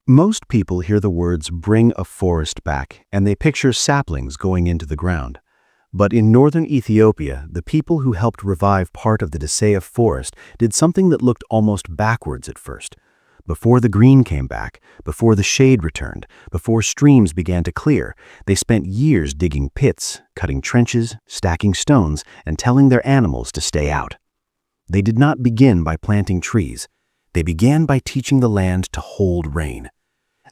Most people hear the words "bring a forest back" and they picture saplings going into the ground. But in northern Ethiopia, the people who helped revive part of the Desa'a Forest did something that looked almost backwards at first. Before the green came back, before the shade returned, before streams began to clear, they spent years digging pits, cutting trenches, stacking stones, and telling their animals to stay out. They did not begin by planting trees. They began by teaching the land to hold rain.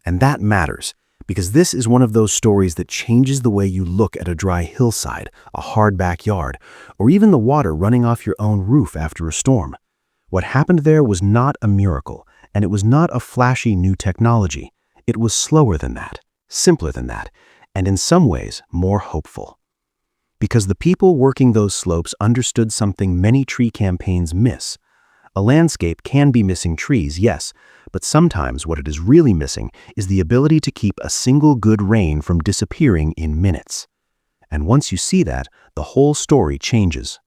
And that matters, because this is one of those stories that changes the way you look at a dry hillside, a hard backyard, or even the water running off your own roof after a storm. What happened there was not a miracle, and it was not a flashy new technology. It was slower than that, simpler than that, and in some ways more hopeful. Because the people working those slopes understood something many tree campaigns miss. A landscape can be missing trees, yes, but sometimes what it is really missing is the ability to keep a single good rain from disappearing in minutes. And once you see that, the whole story changes.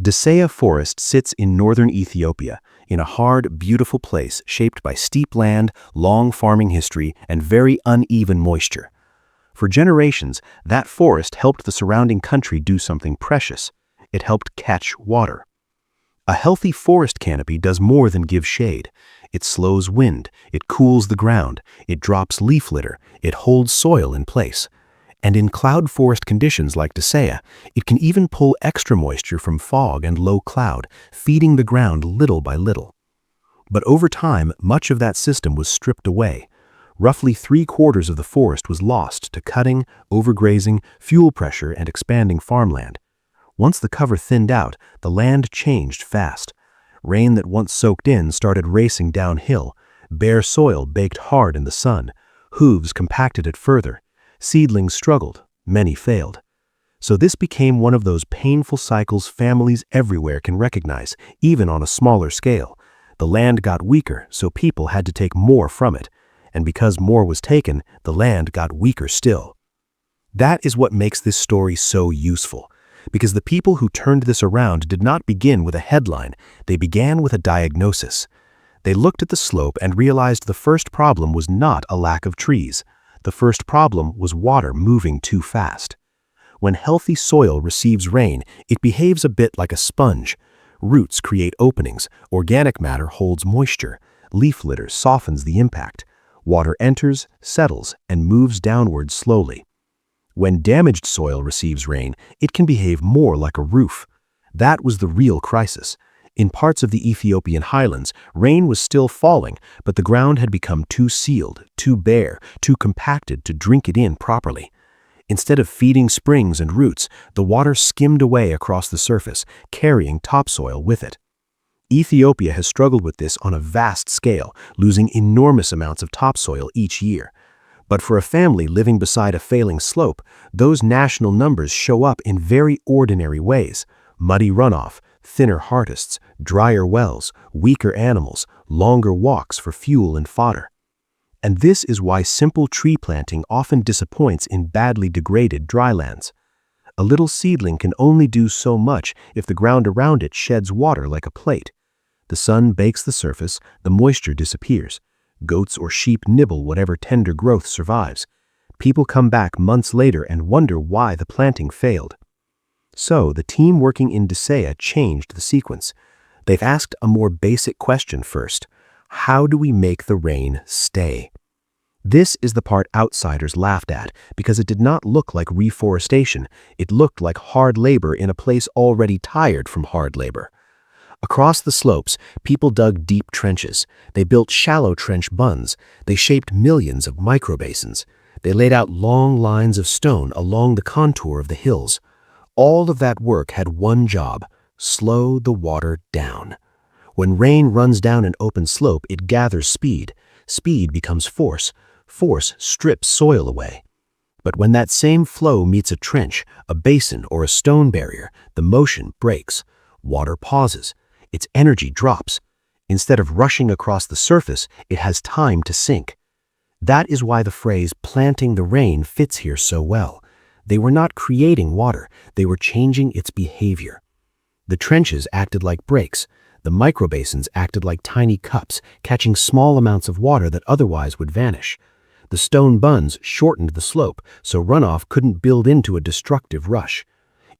Desa'a Forest sits in northern Ethiopia, in a hard, beautiful place shaped by steep land, long farming history, and very uneven moisture. For generations, that forest helped the surrounding country do something precious. It helped catch water. A healthy forest canopy does more than give shade. It slows wind, it cools the ground, it drops leaf litter, it holds soil in place. And in cloud forest conditions like Desa'a, it can even pull extra moisture from fog and low cloud, feeding the ground little by little. But over time, much of that system was stripped away. Roughly 3/4 of the forest was lost to cutting, overgrazing, fuel pressure, and expanding farmland. Once the cover thinned out, the land changed fast. Rain that once soaked in started racing downhill. Bare soil baked hard in the sun. Hooves compacted it further. Seedlings struggled. Many failed. So this became one of those painful cycles families everywhere can recognize, even on a smaller scale. The land got weaker, so people had to take more from it. And because more was taken, the land got weaker still. That is what makes this story so useful. Because the people who turned this around did not begin with a headline, they began with a diagnosis. They looked at the slope and realized the first problem was not a lack of trees. The first problem was water moving too fast. When healthy soil receives rain, it behaves a bit like a sponge. Roots create openings, organic matter holds moisture, leaf litter softens the impact. Water enters, settles, and moves downward slowly. When damaged soil receives rain, it can behave more like a roof. That was the real crisis. In parts of the Ethiopian highlands, rain was still falling, but the ground had become too sealed, too bare, too compacted to drink it in properly. Instead of feeding springs and roots, the water skimmed away across the surface, carrying topsoil with it. Ethiopia has struggled with this on a vast scale, losing enormous amounts of topsoil each year. But for a family living beside a failing slope, those national numbers show up in very ordinary ways. Muddy runoff, thinner harvests, drier wells, weaker animals, longer walks for fuel and fodder. And this is why simple tree planting often disappoints in badly degraded drylands. A little seedling can only do so much if the ground around it sheds water like a plate. The sun bakes the surface, the moisture disappears. Goats or sheep nibble whatever tender growth survives. People come back months later and wonder why the planting failed. So the team working in Desa'a changed the sequence. They've asked a more basic question first. How do we make the rain stay? This is the part outsiders laughed at because it did not look like reforestation. It looked like hard labor in a place already tired from hard labor. Across the slopes, people dug deep trenches. They built shallow trench bunds. They shaped millions of micro-basins. They laid out long lines of stone along the contour of the hills. All of that work had one job: slow the water down. When rain runs down an open slope, it gathers speed. Speed becomes force. Force strips soil away. But when that same flow meets a trench, a basin, or a stone barrier, the motion breaks. Water pauses. Its energy drops. Instead of rushing across the surface, it has time to sink. That is why the phrase "planting the rain" fits here so well. They were not creating water, they were changing its behavior. The trenches acted like brakes. The micro-basins acted like tiny cups, catching small amounts of water that otherwise would vanish. The stone bunds shortened the slope, so runoff couldn't build into a destructive rush.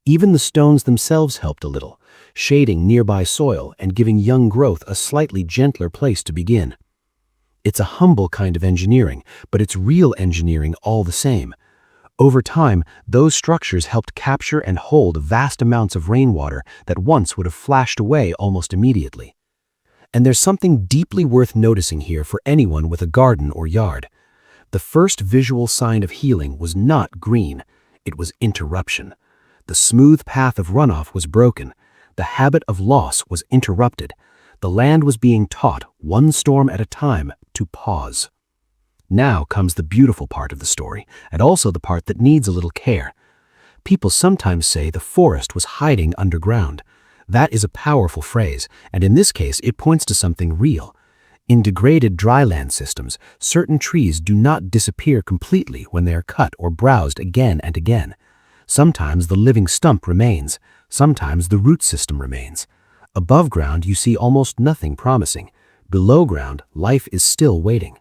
Even the stones themselves helped a little, shading nearby soil and giving young growth a slightly gentler place to begin. It's a humble kind of engineering, but it's real engineering all the same. Over time, those structures helped capture and hold vast amounts of rainwater that once would have flashed away almost immediately. And there's something deeply worth noticing here for anyone with a garden or yard. The first visual sign of healing was not green, it was interruption. The smooth path of runoff was broken. The habit of loss was interrupted. The land was being taught, one storm at a time, to pause. Now comes the beautiful part of the story, and also the part that needs a little care. People sometimes say the forest was hiding underground. That is a powerful phrase, and in this case it points to something real. In degraded dryland systems, certain trees do not disappear completely when they are cut or browsed again and again. Sometimes the living stump remains, sometimes the root system remains. Above ground you see almost nothing promising. Below ground, life is still waiting.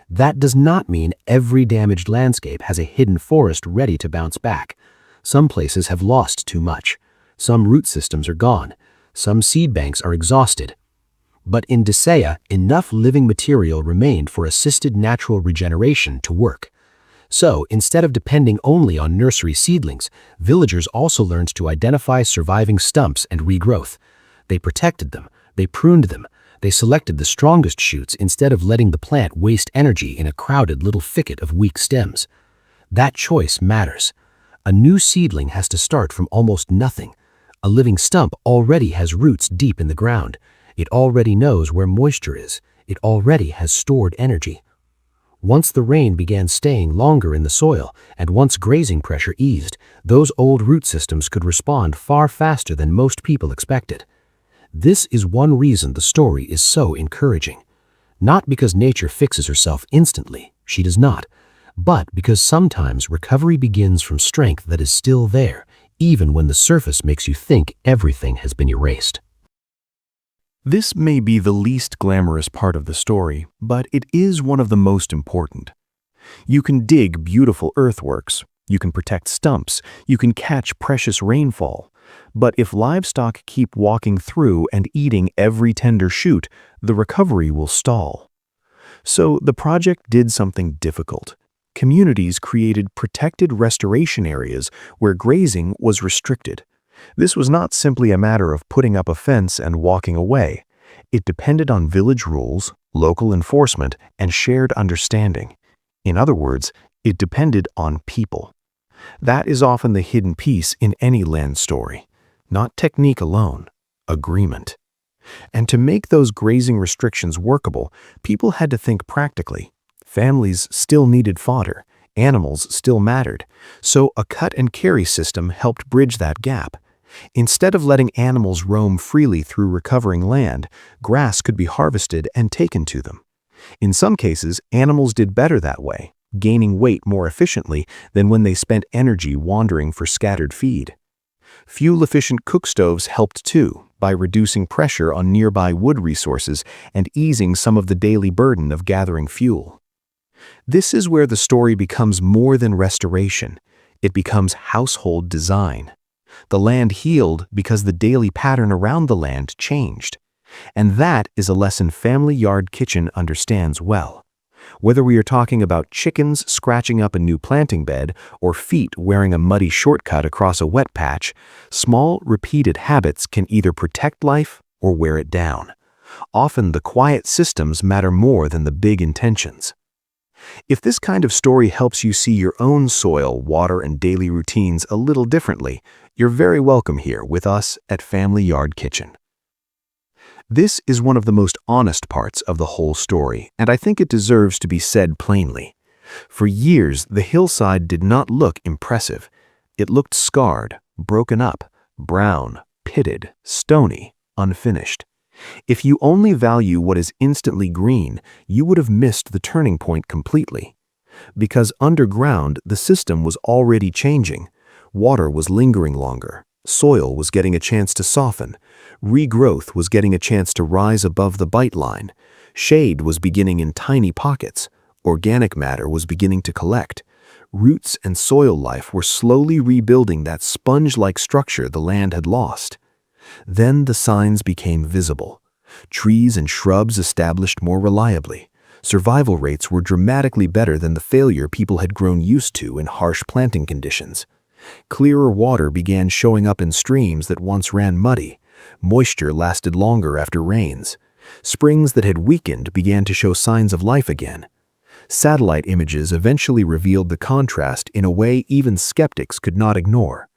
That does not mean every damaged landscape has a hidden forest ready to bounce back. Some places have lost too much. Some root systems are gone. Some seed banks are exhausted. But in Desa'a, enough living material remained for assisted natural regeneration to work. So, instead of depending only on nursery seedlings, villagers also learned to identify surviving stumps and regrowth. They protected them, they pruned them, they selected the strongest shoots instead of letting the plant waste energy in a crowded little thicket of weak stems. That choice matters. A new seedling has to start from almost nothing. A living stump already has roots deep in the ground. It already knows where moisture is. It already has stored energy. Once the rain began staying longer in the soil, and once grazing pressure eased, those old root systems could respond far faster than most people expected. This is one reason the story is so encouraging. Not because nature fixes herself instantly, she does not, but because sometimes recovery begins from strength that is still there, even when the surface makes you think everything has been erased. This may be the least glamorous part of the story, but it is one of the most important. You can dig beautiful earthworks, you can protect stumps, you can catch precious rainfall, but if livestock keep walking through and eating every tender shoot, the recovery will stall. So the project did something difficult. Communities created protected restoration areas where grazing was restricted. This was not simply a matter of putting up a fence and walking away. It depended on village rules, local enforcement, and shared understanding. In other words, it depended on people. That is often the hidden piece in any land story. Not technique alone, agreement. And to make those grazing restrictions workable, people had to think practically. Families still needed fodder. Animals still mattered. So a cut and carry system helped bridge that gap. Instead of letting animals roam freely through recovering land, grass could be harvested and taken to them. In some cases, animals did better that way, gaining weight more efficiently than when they spent energy wandering for scattered feed. Fuel-efficient cook stoves helped too, by reducing pressure on nearby wood resources and easing some of the daily burden of gathering fuel. This is where the story becomes more than restoration. It becomes household design. The land healed because the daily pattern around the land changed. And that is a lesson Family Yard Kitchen understands well. Whether we are talking about chickens scratching up a new planting bed or feet wearing a muddy shortcut across a wet patch, small, repeated habits can either protect life or wear it down. Often the quiet systems matter more than the big intentions. If this kind of story helps you see your own soil, water, and daily routines a little differently, you're very welcome here with us at Family Yard Kitchen. This is one of the most honest parts of the whole story, and I think it deserves to be said plainly. For years, the hillside did not look impressive. It looked scarred, broken up, brown, pitted, stony, unfinished. If you only value what is instantly green, you would have missed the turning point completely. Because underground, the system was already changing. Water was lingering longer. Soil was getting a chance to soften. Regrowth was getting a chance to rise above the bite line. Shade was beginning in tiny pockets. Organic matter was beginning to collect. Roots and soil life were slowly rebuilding that sponge-like structure the land had lost. Then the signs became visible. Trees and shrubs established more reliably. Survival rates were dramatically better than the failure people had grown used to in harsh planting conditions. Clearer water began showing up in streams that once ran muddy. Moisture lasted longer after rains. Springs that had weakened began to show signs of life again. Satellite images eventually revealed the contrast in a way even skeptics could not ignore: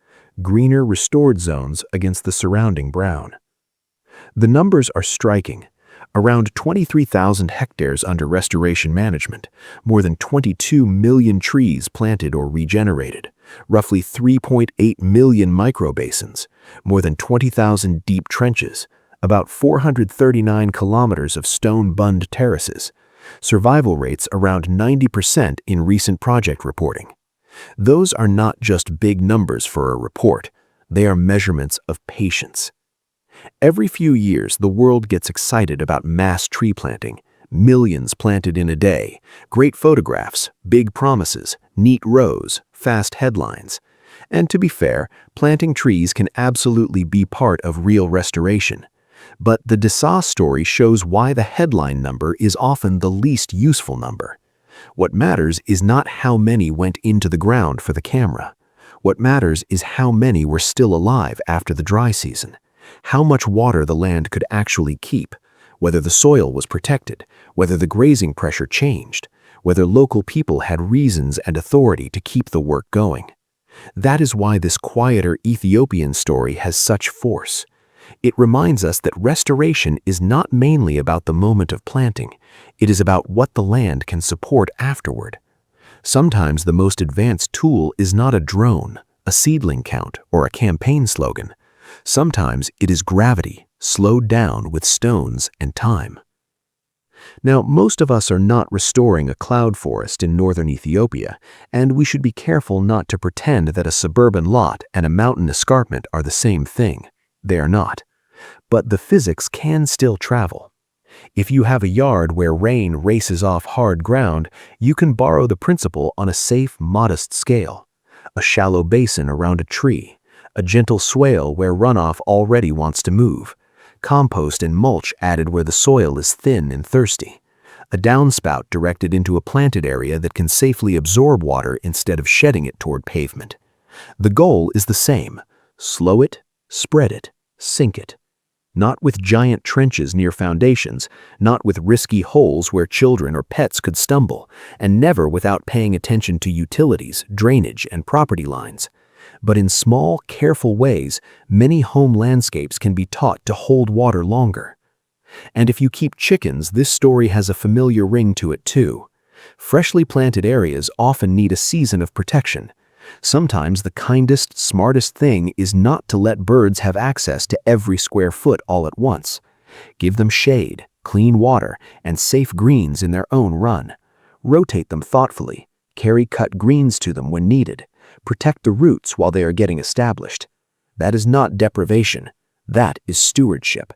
greener restored zones against the surrounding brown. The numbers are striking. Around 23,000 hectares under restoration management, more than 22 million trees planted or regenerated, roughly 3.8 million micro-basins, more than 20,000 deep trenches, about 439 kilometers of stone-bund terraces, survival rates around 90% in recent project reporting. Those are not just big numbers for a report, they are measurements of patience. Every few years, the world gets excited about mass tree planting, millions planted in a day, great photographs, big promises, neat rows, fast headlines. And to be fair, planting trees can absolutely be part of real restoration. But the Desa'a story shows why the headline number is often the least useful number. What matters is not how many went into the ground for the camera. What matters is how many were still alive after the dry season, how much water the land could actually keep, whether the soil was protected, whether the grazing pressure changed, whether local people had reasons and authority to keep the work going. That is why this quieter Ethiopian story has such force. It reminds us that restoration is not mainly about the moment of planting, it is about what the land can support afterward. Sometimes the most advanced tool is not a drone, a seedling count, or a campaign slogan. Sometimes it is gravity, slowed down with stones and time. Now, most of us are not restoring a cloud forest in northern Ethiopia, and we should be careful not to pretend that a suburban lot and a mountain escarpment are the same thing. They are not. But the physics can still travel. If you have a yard where rain races off hard ground, you can borrow the principle on a safe, modest scale. A shallow basin around a tree, a gentle swale where runoff already wants to move, compost and mulch added where the soil is thin and thirsty, a downspout directed into a planted area that can safely absorb water instead of shedding it toward pavement. The goal is the same: slow it, spread it, sink it. Not with giant trenches near foundations, not with risky holes where children or pets could stumble, and never without paying attention to utilities, drainage, and property lines. But in small, careful ways, many home landscapes can be taught to hold water longer. And if you keep chickens, this story has a familiar ring to it too. Freshly planted areas often need a season of protection. Sometimes the kindest, smartest thing is not to let birds have access to every square foot all at once. Give them shade, clean water, and safe greens in their own run. Rotate them thoughtfully. Carry cut greens to them when needed. Protect the roots while they are getting established. That is not deprivation. That is stewardship.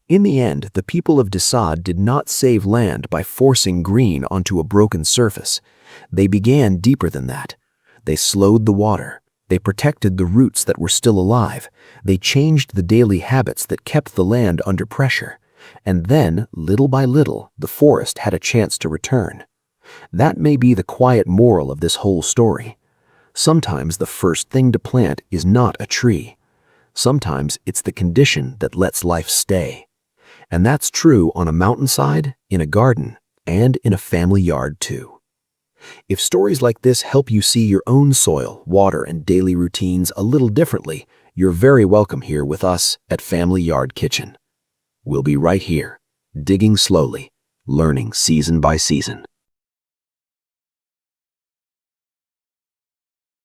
In the end, the people of Desa'a did not save land by forcing green onto a broken surface. They began deeper than that. They slowed the water. They protected the roots that were still alive. They changed the daily habits that kept the land under pressure. And then, little by little, the forest had a chance to return. That may be the quiet moral of this whole story. Sometimes the first thing to plant is not a tree. Sometimes it's the condition that lets life stay. And that's true on a mountainside, in a garden, and in a family yard too. If stories like this help you see your own soil, water, and daily routines a little differently, you're very welcome here with us at Family Yard Kitchen. We'll be right here, digging slowly, learning season by season.